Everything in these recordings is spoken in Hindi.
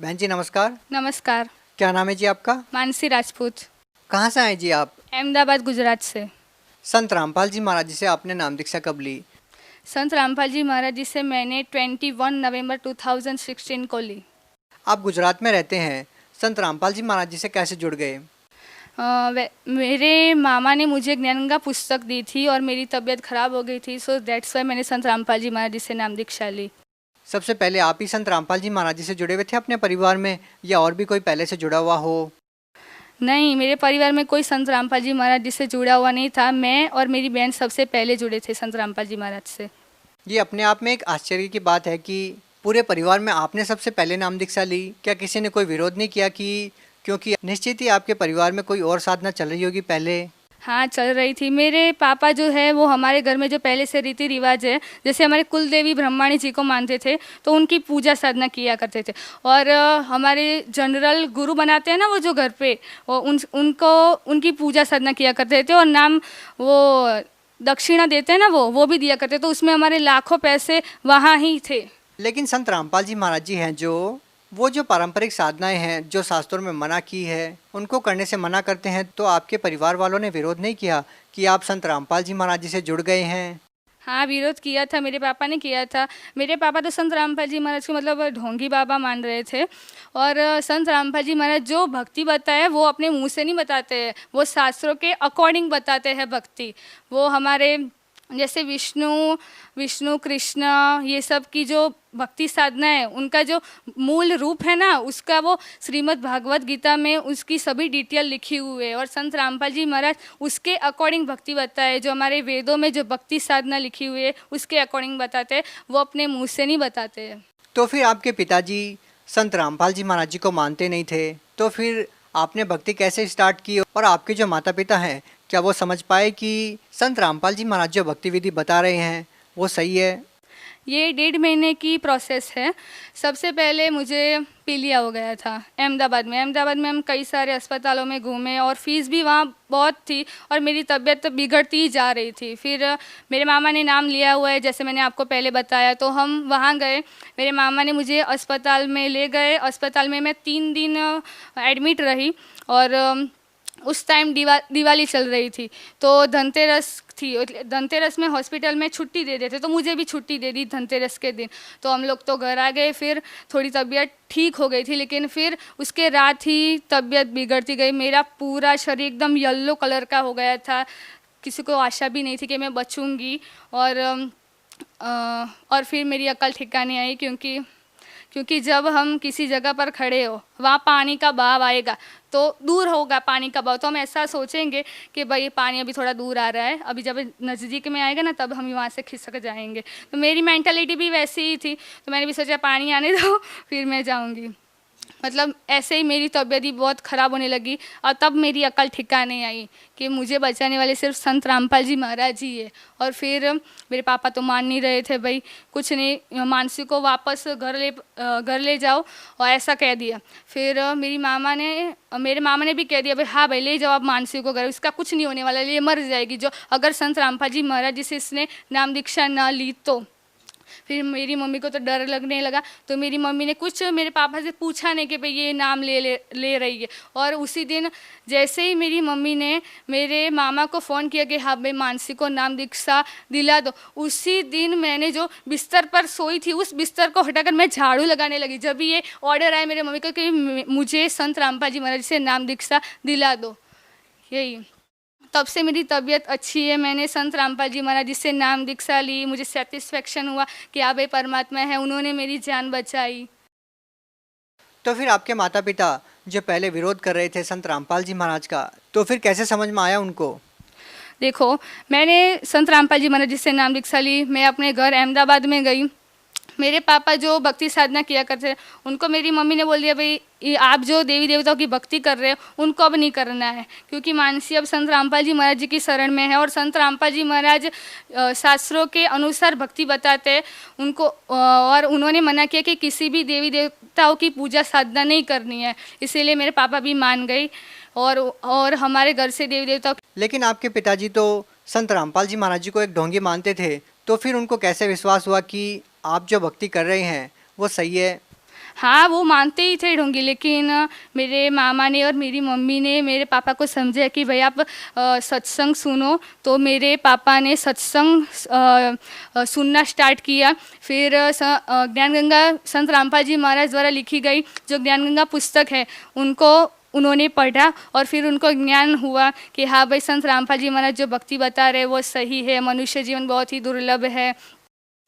बहन जी नमस्कार। नमस्कार। क्या नाम है जी आपका? मानसी राजपूत। कहाँ से आए जी आप? अहमदाबाद गुजरात से। संत रामपाल जी महाराज जी से आपने नाम दीक्षा कब ली? संत रामपाल जी महाराज जी से मैंने 21 नवंबर 2016 को ली। आप गुजरात में रहते हैं, संत रामपाल जी महाराज जी से कैसे जुड़ गए? मेरे मामा ने मुझे ज्ञानगंगा पुस्तक दी थी और मेरी तबीयत ख़राब हो गई थी, सो दैट्स वाई मैंने संत रामपाल जी महाराज जी से नाम दीक्षा ली। सबसे पहले आप ही संत रामपाल जी महाराज जी से जुड़े हुए थे अपने परिवार में, या और भी कोई पहले से जुड़ा हुआ हो? नहीं, मेरे परिवार में कोई संत रामपाल जी महाराज जी से जुड़ा हुआ नहीं था। मैं और मेरी बहन सबसे पहले जुड़े थे संत रामपाल जी महाराज से। ये अपने आप में एक आश्चर्य की बात है कि पूरे परिवार में आपने सबसे पहले नाम दीक्षा ली। क्या किसी ने कोई विरोध नहीं किया कि क्योंकि निश्चित ही आपके परिवार में कोई और साधना चल रही होगी पहले? हाँ, चल रही थी। मेरे पापा जो है वो हमारे घर में जो पहले से रीति रिवाज है, जैसे हमारे कुल देवी ब्रह्माणी जी को मानते थे, तो उनकी पूजा साधना किया करते थे। और हमारे जनरल गुरु बनाते हैं ना वो जो घर पे, वो उनको उनकी पूजा साधना किया करते थे। और नाम वो दक्षिणा देते हैं ना वो भी दिया करते, तो उसमें हमारे लाखों पैसे वहाँ ही थे। लेकिन संत रामपाल जी महाराज जी हैं जो वो जो पारंपरिक साधनाएं हैं जो शास्त्रों में मना की है उनको करने से मना करते हैं, तो आपके परिवार वालों ने विरोध नहीं किया कि आप संत रामपाल जी महाराज जी से जुड़ गए हैं? हाँ, विरोध किया था, मेरे पापा ने किया था। मेरे पापा तो संत रामपाल जी महाराज को मतलब ढोंगी बाबा मान रहे थे। और संत रामपाल जी महाराज जो भक्ति बताए वो अपने मुंह से नहीं बताते हैं, वो शास्त्रों के अकॉर्डिंग बताते हैं भक्ति। वो हमारे जैसे विष्णु कृष्ण ये सब की जो भक्ति साधना है, उनका जो मूल रूप है ना, उसका वो श्रीमद् भागवत गीता में उसकी सभी डिटेल लिखी हुई है। और संत रामपाल जी महाराज उसके अकॉर्डिंग भक्ति बताए, जो हमारे वेदों में जो भक्ति साधना लिखी हुई है उसके अकॉर्डिंग बताते हैं, वो अपने मुंह से नहीं बताते हैं। तो फिर आपके पिताजी संत रामपाल जी महाराज जी को मानते नहीं थे, तो फिर आपने भक्ति कैसे स्टार्ट की? और आपके जो माता पिता हैं क्या वो समझ पाए कि संत रामपाल जी महाराज जो भक्ति विधि बता रहे हैं वो सही है? ये 1.5 महीने की प्रोसेस है। सबसे पहले मुझे पीलिया हो गया था अहमदाबाद में हम कई सारे अस्पतालों में घूमे और फीस भी वहाँ बहुत थी और मेरी तबीयत बिगड़ती ही जा रही थी। फिर मेरे मामा ने नाम लिया हुआ है, जैसे मैंने आपको पहले बताया, तो हम वहाँ गए। मेरे मामा ने मुझे अस्पताल में ले गए। अस्पताल में मैं 3 दिन एडमिट रही। और उस टाइम दिवाली चल रही थी, तो धनतेरस थी। धनतेरस में हॉस्पिटल में छुट्टी दे देते, तो मुझे भी छुट्टी दे दी धनतेरस के दिन। तो हम लोग तो घर आ गए। फिर थोड़ी तबीयत ठीक हो गई थी, लेकिन फिर उसके रात ही तबीयत बिगड़ती गई। मेरा पूरा शरीर एकदम येलो कलर का हो गया था। किसी को आशा भी नहीं थी कि मैं बचूंगी। और फिर मेरी अकल ठिकाने आई, क्योंकि जब हम किसी जगह पर खड़े हो, वहाँ पानी का बहाव आएगा, तो दूर होगा पानी का बहाव, तो हम ऐसा सोचेंगे कि भाई पानी अभी थोड़ा दूर आ रहा है, अभी जब नज़दीक में आएगा ना तब हम वहाँ से खिसक जाएंगे। तो मेरी मेंटालिटी भी वैसी ही थी, तो मैंने भी सोचा पानी आने दो फिर मैं जाऊँगी। मतलब ऐसे ही मेरी तबीयत ही बहुत ख़राब होने लगी। और तब मेरी अकल ठिकाने आई कि मुझे बचाने वाले सिर्फ संत रामपाल जी महाराज ही है। और फिर मेरे पापा तो मान नहीं रहे थे, भाई कुछ नहीं, मानसी को वापस घर ले जाओ, और ऐसा कह दिया। फिर मेरे मामा ने भी कह दिया, भाई हाँ भाई ले जाओ आप मानसी को घर, इसका कुछ नहीं होने वाला, ये मर जाएगी जो अगर संत रामपाल जी महाराज जी से इसने नाम दीक्षा ना ली तो। फिर मेरी मम्मी को तो डर लगने लगा, तो मेरी मम्मी ने कुछ मेरे पापा से पूछा नहीं कि भाई ये नाम ले रही है। और उसी दिन जैसे ही मेरी मम्मी ने मेरे मामा को फ़ोन किया कि हाँ भाई मानसी को नाम दीक्षा दिला दो, उसी दिन मैंने जो बिस्तर पर सोई थी उस बिस्तर को हटाकर मैं झाड़ू लगाने लगी। जब भी ये ऑर्डर आया मेरे मम्मी को कि मुझे संत रामपाल जी महाराज से नाम दीक्षा दिला दो, यही तब से मेरी तबीयत अच्छी है। मैंने संत रामपाल जी महाराज जी से नाम दीक्षा ली, मुझे सेटिस्फेक्शन हुआ कि हाँ भाई परमात्मा है, उन्होंने मेरी जान बचाई। तो फिर आपके माता पिता जो पहले विरोध कर रहे थे संत रामपाल जी महाराज का, तो फिर कैसे समझ में आया उनको? देखो, मैंने संत रामपाल जी महाराज जी से नाम दीक्षा ली। मैं अपने घर अहमदाबाद में गई। मेरे पापा जो भक्ति साधना किया करते थे, उनको मेरी मम्मी ने बोल दिया, भाई आप जो देवी देवताओं की भक्ति कर रहे हो उनको अब नहीं करना है, क्योंकि मानसी अब संत रामपाल जी महाराज जी की शरण में है। और संत रामपाल जी महाराज शास्त्रों के अनुसार भक्ति बताते हैं उनको। और उन्होंने मना किया कि किसी भी देवी देवताओं की पूजा साधना नहीं करनी है, इसीलिए मेरे पापा भी मान गई और हमारे घर से देवी देवता। लेकिन आपके पिताजी तो संत रामपाल जी महाराज जी को एक ढोंगी मानते थे, तो फिर उनको कैसे विश्वास हुआ कि आप जो भक्ति कर रहे हैं वो सही है? हाँ, वो मानते ही थे ढोंगी, लेकिन मेरे मामा ने और मेरी मम्मी ने मेरे पापा को समझाया कि भाई आप सत्संग सुनो। तो मेरे पापा ने सत्संग सुनना स्टार्ट किया। फिर ज्ञान गंगा संत रामपाल जी महाराज द्वारा लिखी गई जो ज्ञान गंगा पुस्तक है उनको उन्होंने पढ़ा, और फिर उनको ज्ञान हुआ कि हाँ भाई संत रामपाल जी महाराज जो भक्ति बता रहे वो सही है, मनुष्य जीवन बहुत ही दुर्लभ है।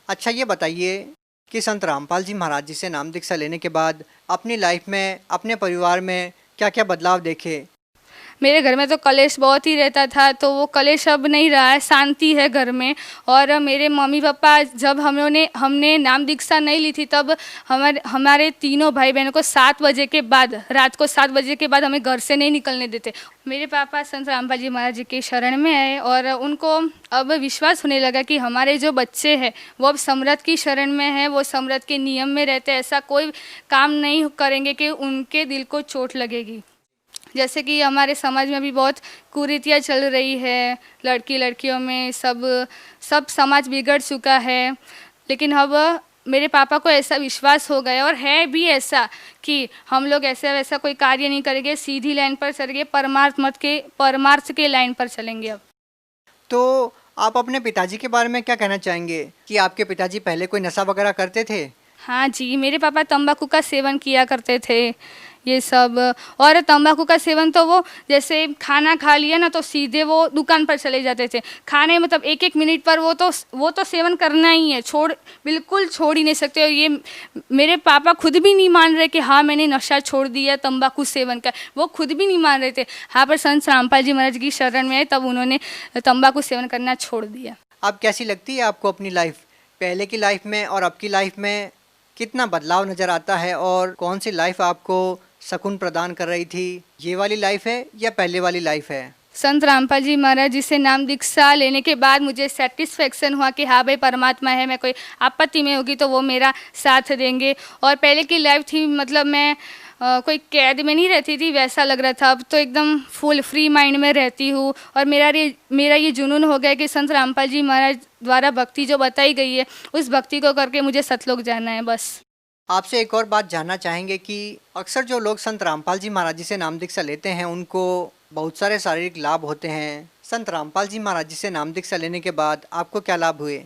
अच्छा ये बताइए कि संत रामपाल जी महाराज जी से नाम दीक्षा लेने के बाद अपनी लाइफ में, अपने परिवार में क्या क्या बदलाव देखे? मेरे घर में तो कलेश बहुत ही रहता था, तो वो कलेश अब नहीं रहा है, शांति है घर में। और मेरे मम्मी पापा जब हमने नाम दीक्षा नहीं ली थी तब हमारे तीनों भाई बहनों को 7 बजे के बाद, रात को 7 बजे के बाद हमें घर से नहीं निकलने देते। मेरे पापा संत रामपाल जी महाराज जी के शरण में आए और उनको अब विश्वास होने लगा कि हमारे जो बच्चे हैं वो अब समरथ की शरण में है, वो समरथ के नियम में रहते, ऐसा कोई काम नहीं करेंगे कि उनके दिल को चोट लगेगी। जैसे कि हमारे समाज में भी बहुत कुरीतियाँ चल रही है, लड़की लड़कियों में सब समाज बिगड़ चुका है। लेकिन अब मेरे पापा को ऐसा विश्वास हो गया, और है भी ऐसा, कि हम लोग ऐसा वैसा कोई कार्य नहीं करेंगे, सीधी लाइन पर चलेंगे, परमार्थ के लाइन पर चलेंगे। अब तो आप अपने पिताजी के बारे में क्या कहना चाहेंगे कि आपके पिताजी पहले कोई नशा वगैरह करते थे? हाँ जी, मेरे पापा तंबाकू का सेवन किया करते थे, ये सब। और तंबाकू का सेवन तो वो जैसे खाना खा लिया ना तो सीधे वो दुकान पर चले जाते थे। खाने मतलब एक एक मिनट पर वो तो सेवन करना ही है, बिल्कुल छोड़ ही नहीं सकते। और ये मेरे पापा खुद भी नहीं मान रहे कि हाँ मैंने नशा छोड़ दिया, तंबाकू सेवन का, वो खुद भी नहीं मान रहे थे। हाँ, पर संत रामपाल जी महाराज की शरण में आए तब उन्होंने तंबाकू सेवन करना छोड़ दिया। अब कैसी लगती है आपको अपनी लाइफ? पहले की लाइफ में और अब की लाइफ में कितना बदलाव नज़र आता है, और कौन सी लाइफ आपको सुकून प्रदान कर रही थी? ये वाली लाइफ है या पहले वाली लाइफ है? संत रामपाल जी महाराज जी से नाम दीक्षा लेने के बाद मुझे सेटिस्फेक्शन हुआ कि हाँ भाई परमात्मा है, मैं कोई आपत्ति में होगी तो वो मेरा साथ देंगे। और पहले की लाइफ थी, मतलब मैं कोई कैद में नहीं रहती थी वैसा लग रहा था। अब तो एकदम फुल फ्री माइंड में रहती हूँ, और मेरा ये जुनून हो गया कि संत रामपाल जी महाराज द्वारा भक्ति जो बताई गई है उस भक्ति को करके मुझे सतलोक जाना है बस। आपसे एक और बात जानना चाहेंगे कि अक्सर जो लोग संत रामपाल जी महाराज जी से नाम दीक्षा लेते हैं उनको बहुत सारे शारीरिक लाभ होते हैं। संत रामपाल जी महाराज जी से नाम दीक्षा लेने के बाद आपको क्या लाभ हुए?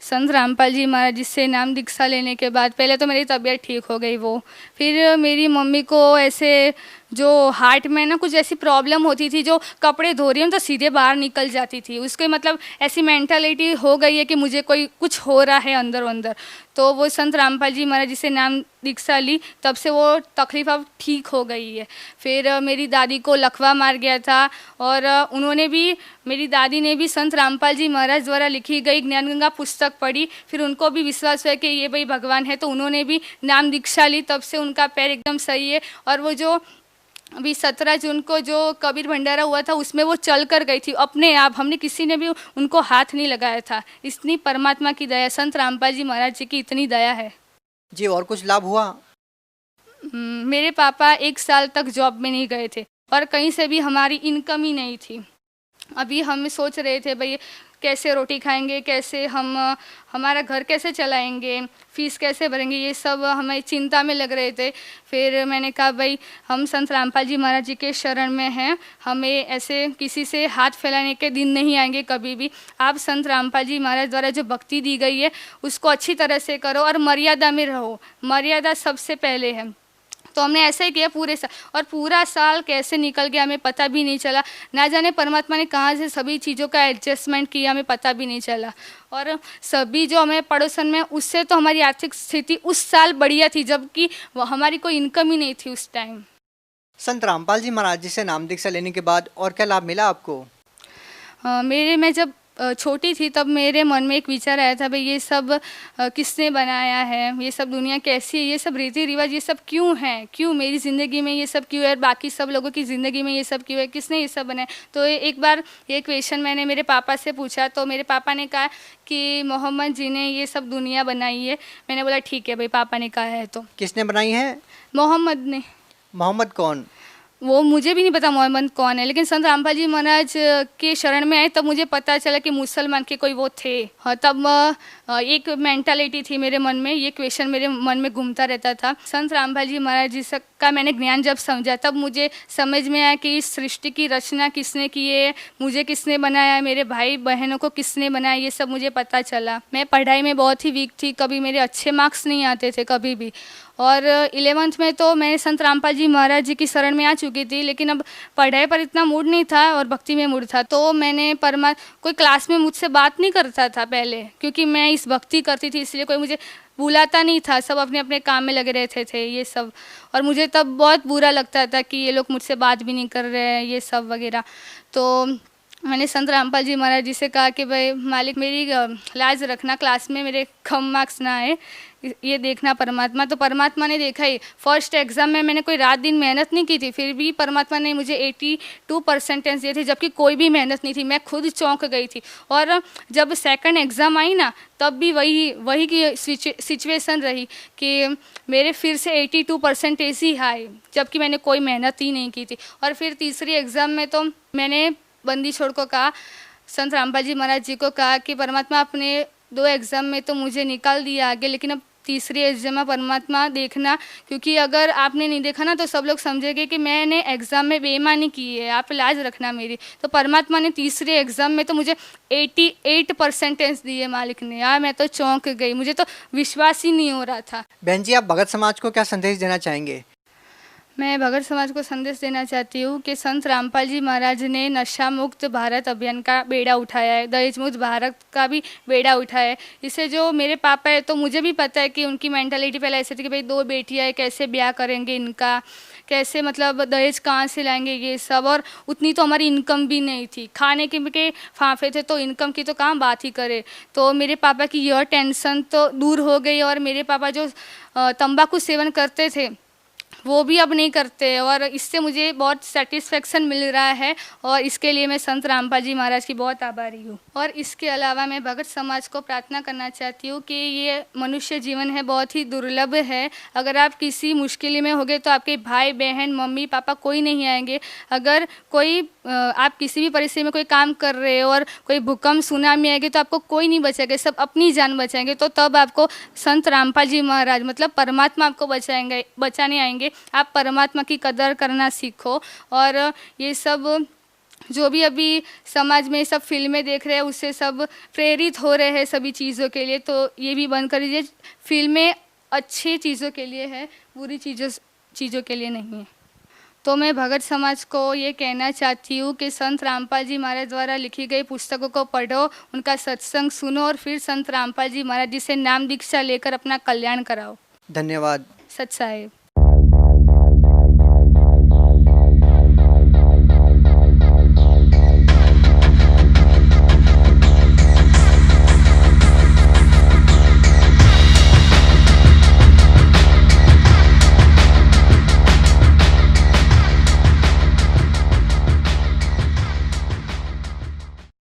संत रामपाल जी महाराज जी से नाम दीक्षा लेने के बाद पहले तो मेरी तबीयत ठीक हो गई वो। फिर मेरी मम्मी को ऐसे जो हार्ट में ना कुछ ऐसी प्रॉब्लम होती थी, जो कपड़े धो रही हूँ तो सीधे बाहर निकल जाती थी, उसके मतलब ऐसी मेंटालिटी हो गई है कि मुझे कोई कुछ हो रहा है अंदर अंदर। तो वो संत रामपाल जी महाराज जी से नाम दीक्षा ली, तब से वो तकलीफ अब ठीक हो गई है। फिर मेरी दादी को लकवा मार गया था, और मेरी दादी ने भी संत रामपाल जी महाराज द्वारा लिखी गई ज्ञान गंगा पुस्तक पढ़ी। फिर उनको भी विश्वास हुआ कि ये भाई भगवान है, तो उन्होंने भी नाम दीक्षा ली, तब से उनका पैर एकदम सही है। और वो जो अभी 17 जून को जो कबीर भंडारा हुआ था उसमें वो चल कर गई थी अपने आप, हमने किसी ने भी उनको हाथ नहीं लगाया था। इतनी परमात्मा की दया, संत रामपाल जी महाराज जी की इतनी दया है जी। और कुछ लाभ हुआ? मेरे पापा 1 साल तक जॉब में नहीं गए थे, और कहीं से भी हमारी इनकम ही नहीं थी। अभी हम सोच रहे थे भाई कैसे रोटी खाएंगे, कैसे हमारा घर कैसे चलाएंगे, फीस कैसे भरेंगे, ये सब हमें चिंता में लग रहे थे। फिर मैंने कहा भाई हम संत रामपाल जी महाराज जी के शरण में हैं, हमें ऐसे किसी से हाथ फैलाने के दिन नहीं आएंगे कभी भी। आप संत रामपाल जी महाराज द्वारा जो भक्ति दी गई है उसको अच्छी तरह से करो, और मर्यादा में रहो, मर्यादा सबसे पहले है। तो हमने ऐसा ही किया पूरे साल, और पूरा साल कैसे निकल गया हमें पता भी नहीं चला। ना जाने परमात्मा ने कहाँ से सभी चीज़ों का एडजस्टमेंट किया, हमें पता भी नहीं चला। और सभी जो हमें पड़ोसन में, उससे तो हमारी आर्थिक स्थिति उस साल बढ़िया थी, जबकि हमारी कोई इनकम ही नहीं थी उस टाइम। संत रामपाल जी महाराज जी से नाम दीक्षा लेने के बाद और क्या लाभ मिला आपको? मैं जब छोटी थी तब मेरे मन में एक विचार आया था भाई ये सब किसने बनाया है, ये सब दुनिया कैसी है, ये सब रीति रिवाज ये सब क्यों हैं, क्यों मेरी ज़िंदगी में ये सब क्यों है, बाकी सब लोगों की ज़िंदगी में ये सब क्यों है, किसने ये सब बनाया। तो एक बार ये क्वेश्चन मैंने मेरे पापा से पूछा, तो मेरे पापा ने कहा कि मोहम्मद जी ने ये सब दुनिया बनाई है। मैंने बोला ठीक है भाई, पापा ने कहा है तो। किसने बनाई है? मोहम्मद ने। मोहम्मद कौन? वो मुझे भी नहीं पता मोहम्मद कौन है, लेकिन संत रामपाल जी महाराज के शरण में आए तब मुझे पता चला कि मुसलमान के कोई वो थे। हाँ, तब एक मेंटालिटी थी मेरे मन में, ये क्वेश्चन मेरे मन में घूमता रहता था। संत रामपाल जी महाराज जी का मैंने ज्ञान जब समझा तब मुझे समझ में आया कि इस सृष्टि की रचना किसने की है, मुझे किसने बनाया, मेरे भाई बहनों को किसने बनाया, ये सब मुझे पता चला। मैं पढ़ाई में बहुत ही वीक थी, कभी मेरे अच्छे मार्क्स नहीं आते थे कभी भी, और 11th में तो मैं संत रामपाल जी महाराज जी की शरण में आ चुकी थी, लेकिन अब पढ़ाई पर इतना मूड नहीं था और भक्ति में मूड था। तो मैंने कोई क्लास में मुझसे बात नहीं करता था पहले, क्योंकि मैं इस भक्ति करती थी, इसलिए कोई मुझे बुलाता नहीं था, सब अपने अपने काम में लगे रहते थे ये सब। और मुझे तब बहुत बुरा लगता था कि ये लोग मुझसे बात भी नहीं कर रहे हैं ये सब वगैरह। तो मैंने संत रामपाल जी महाराज जी से कहा कि भाई मालिक मेरी लाज रखना, क्लास में मेरे कम मार्क्स ना आए, ये देखना परमात्मा। तो परमात्मा ने देखा ही। फर्स्ट एग्ज़ाम में मैंने कोई रात दिन मेहनत नहीं की थी, फिर भी परमात्मा ने मुझे 82% दिए थे, जबकि कोई भी मेहनत नहीं थी। मैं खुद चौंक गई थी। और जब सेकंड एग्ज़ाम आई ना, तब भी वही की सिचुएशन रही कि मेरे फिर से 82% ही आए, जबकि मैंने कोई मेहनत ही नहीं की थी। और फिर तीसरी एग्ज़ाम में तो मैंने बंदी छोड़ को कहा, संत रामपाल जी महाराज जी को कहा कि परमात्मा अपने 2 एग्ज़ाम में तो मुझे निकाल दिया आगे, लेकिन अब तीसरी एग्ज़ाम में परमात्मा देखना, क्योंकि अगर आपने नहीं देखा ना तो सब लोग समझेंगे कि मैंने एग्ज़ाम में बेईमानी की है, आप लाज रखना मेरी। तो परमात्मा ने तीसरे एग्ज़ाम में तो मुझे 88% दिए मालिक ने। यार मैं तो चौंक गई, मुझे तो विश्वास ही नहीं हो रहा था। बहन जी, आप भगत समाज को क्या संदेश देना चाहेंगे? मैं भगत समाज को संदेश देना चाहती हूँ कि संत रामपाल जी महाराज ने नशा मुक्त भारत अभियान का बेड़ा उठाया है, दहेज मुक्त भारत का भी बेड़ा उठाया है। इससे जो मेरे पापा है, तो मुझे भी पता है कि उनकी मेंटालिटी पहले ऐसे थी कि भाई 2 बेटियाँ है, कैसे ब्याह करेंगे इनका, कैसे मतलब दहेज कहाँ से लाएंगे ये सब। और उतनी तो हमारी इनकम भी नहीं थी, खाने के फाफे थे, तो इनकम की तो कहाँ बात ही करे। तो मेरे पापा की यह टेंशन तो दूर हो गई, और मेरे पापा जो तंबाकू सेवन करते थे वो भी अब नहीं करते, और इससे मुझे बहुत सेटिस्फेक्शन मिल रहा है, और इसके लिए मैं संत रामपाल जी महाराज की बहुत आभारी हूँ। और इसके अलावा मैं भगत समाज को प्रार्थना करना चाहती हूँ कि ये मनुष्य जीवन है, बहुत ही दुर्लभ है। अगर आप किसी मुश्किल में होगे तो आपके भाई बहन मम्मी पापा कोई नहीं आएंगे। अगर कोई आप किसी भी परिस्थिति में कोई काम कर रहे हो और कोई भूकंप सुनामी आएगी तो आपको कोई नहीं बचाएगा, सब अपनी जान बचाएंगे। तो तब आपको संत रामपाल जी महाराज मतलब परमात्मा आपको बचाने आएंगे। आप परमात्मा की कदर करना सीखो। और ये सब जो भी अभी समाज में सब फिल्में देख रहे हैं उससे सब प्रेरित हो रहे हैं सभी चीज़ों के लिए, तो ये भी बंद कर दीजिए। फिल्में अच्छी चीज़ों के लिए है, बुरी चीज़ों के लिए नहीं है। तो मैं भगत समाज को ये कहना चाहती हूँ कि संत रामपाल जी महाराज द्वारा लिखी गई पुस्तकों को पढ़ो, उनका सत्संग सुनो, और फिर संत रामपाल जी महाराज जी से नाम दीक्षा लेकर अपना कल्याण कराओ। धन्यवाद। सच साहेब।